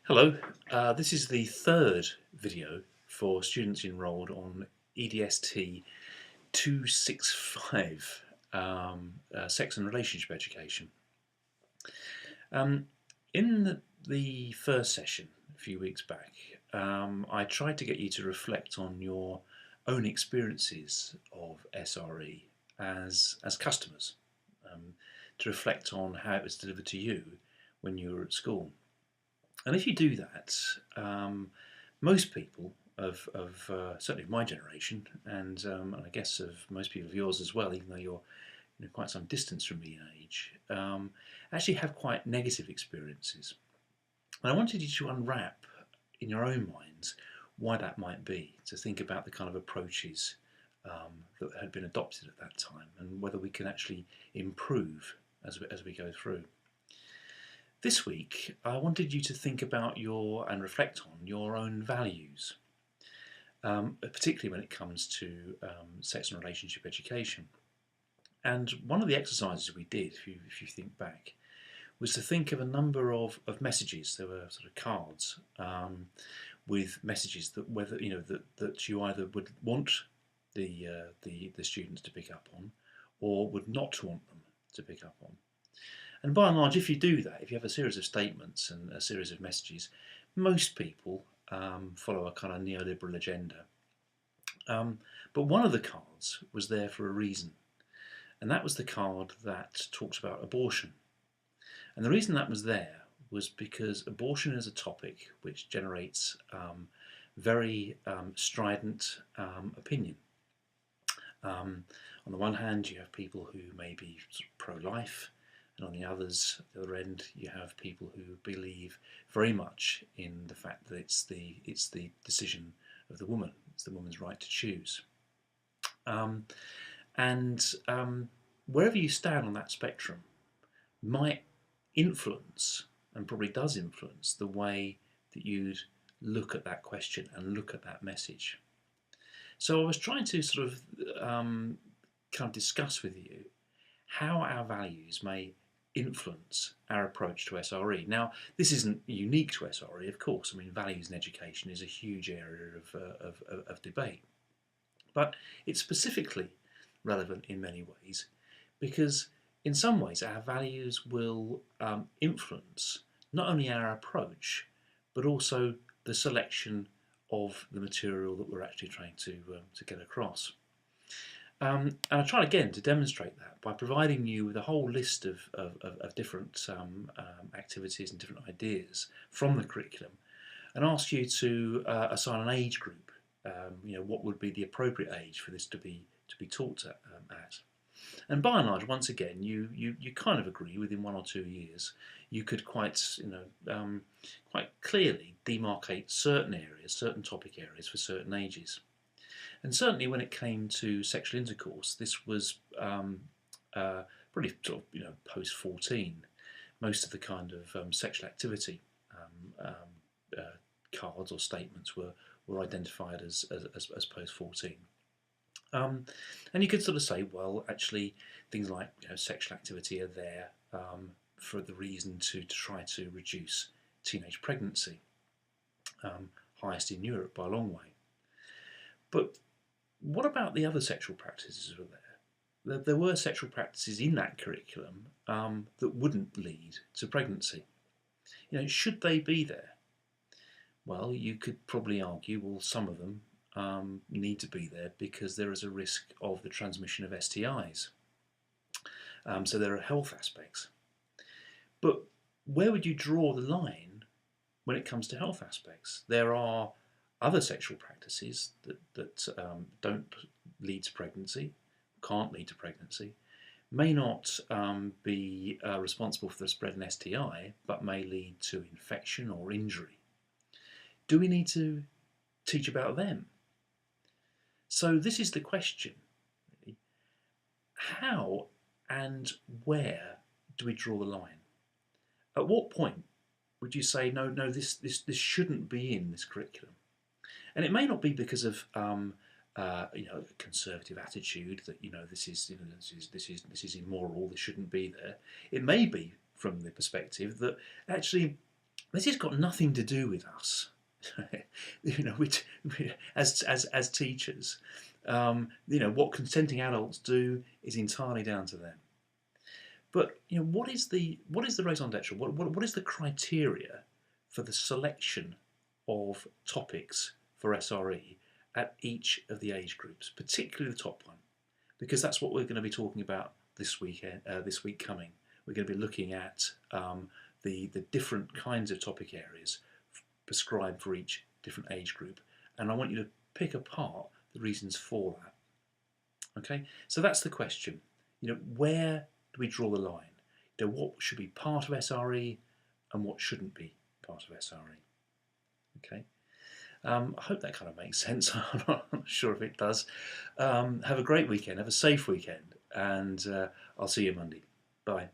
Hello, this is the third video for students enrolled on EDST 265, Sex and Relationship Education. In the first session a few weeks back, I tried to get you to reflect on your own experiences of SRE as customers, to reflect on how it was delivered to you when you were at school. And if you do that, most people of certainly my generation, and I guess of most people of yours as well, even though you're quite some distance from me in age, actually have quite negative experiences. And I wanted you to unwrap in your own minds why that might be, to think about the kind of approaches that had been adopted at that time, and whether we can actually improve as we go through. This week, I wanted you to think about and reflect on your own values, particularly when it comes to sex and relationship education. And one of the exercises we did, if you think back, was to think of a number of messages. There were sort of cards with messages that that you either would want the students to pick up on, or would not want them to pick up on. And by and large, if you do that, if you have a series of statements and a series of messages, most people follow a kind of neoliberal agenda. But one of the cards was there for a reason, and that was the card that talks about abortion. And the reason that was there was because abortion is a topic which generates very strident opinion. On the one hand, you have people who may be sort of pro-life, and on the other end, you have people who believe very much in the fact that it's the decision of the woman. It's the woman's right to choose. Wherever you stand on that spectrum might influence, and probably does influence, the way that you'd look at that question and look at that message. So I was trying to sort of kind of discuss with you how our values may influence our approach to SRE. Now, this isn't unique to SRE, of course. I mean, values in education is a huge area of debate. But it's specifically relevant in many ways because in some ways our values will influence not only our approach, but also the selection of the material that we're actually trying to get across. And I tried again to demonstrate that by providing you with a whole list of different activities and different ideas from the curriculum, and asked you to assign an age group. What would be the appropriate age for this to be taught at. And by and large, once again, you kind of agree within 1 or 2 years you could quite clearly demarcate certain areas, certain topic areas for certain ages. And certainly when it came to sexual intercourse, this was pretty sort of post 14. Most of the kind of sexual activity cards or statements were identified as post 14. And you could sort of say, well, actually, things like sexual activity are there for the reason to try to reduce teenage pregnancy, highest in Europe by a long way. But what about the other sexual practices that were there? There were sexual practices in that curriculum that wouldn't lead to pregnancy. Should they be there? Well, you could probably argue, well, some of them need to be there because there is a risk of the transmission of STIs. So there are health aspects. But where would you draw the line when it comes to health aspects? There are other sexual practices that don't lead to pregnancy, can't lead to pregnancy, may not be responsible for the spread of an STI, but may lead to infection or injury. Do we need to teach about them? So this is the question, really. How and where do we draw the line? At what point would you say, no, this shouldn't be in this curriculum? And it may not be because of a conservative attitude that this is immoral, this shouldn't be there. It may be from the perspective that actually This has got nothing to do with us. As teachers, what consenting adults do is entirely down to them. But what is the raison d'etre? What is the criteria for the selection of topics for SRE at each of the age groups, particularly the top one? Because that's what we're going to be talking about this weekend. This week coming, we're going to be looking at the different kinds of topic areas prescribed for each different age group, and I want you to pick apart the reasons for that. Okay, so that's the question. Where do we draw the line? What should be part of SRE and what shouldn't be part of SRE? Okay, I hope that kind of makes sense. I'm not sure if it does. Have a great weekend. Have a safe weekend, and I'll see you Monday. Bye.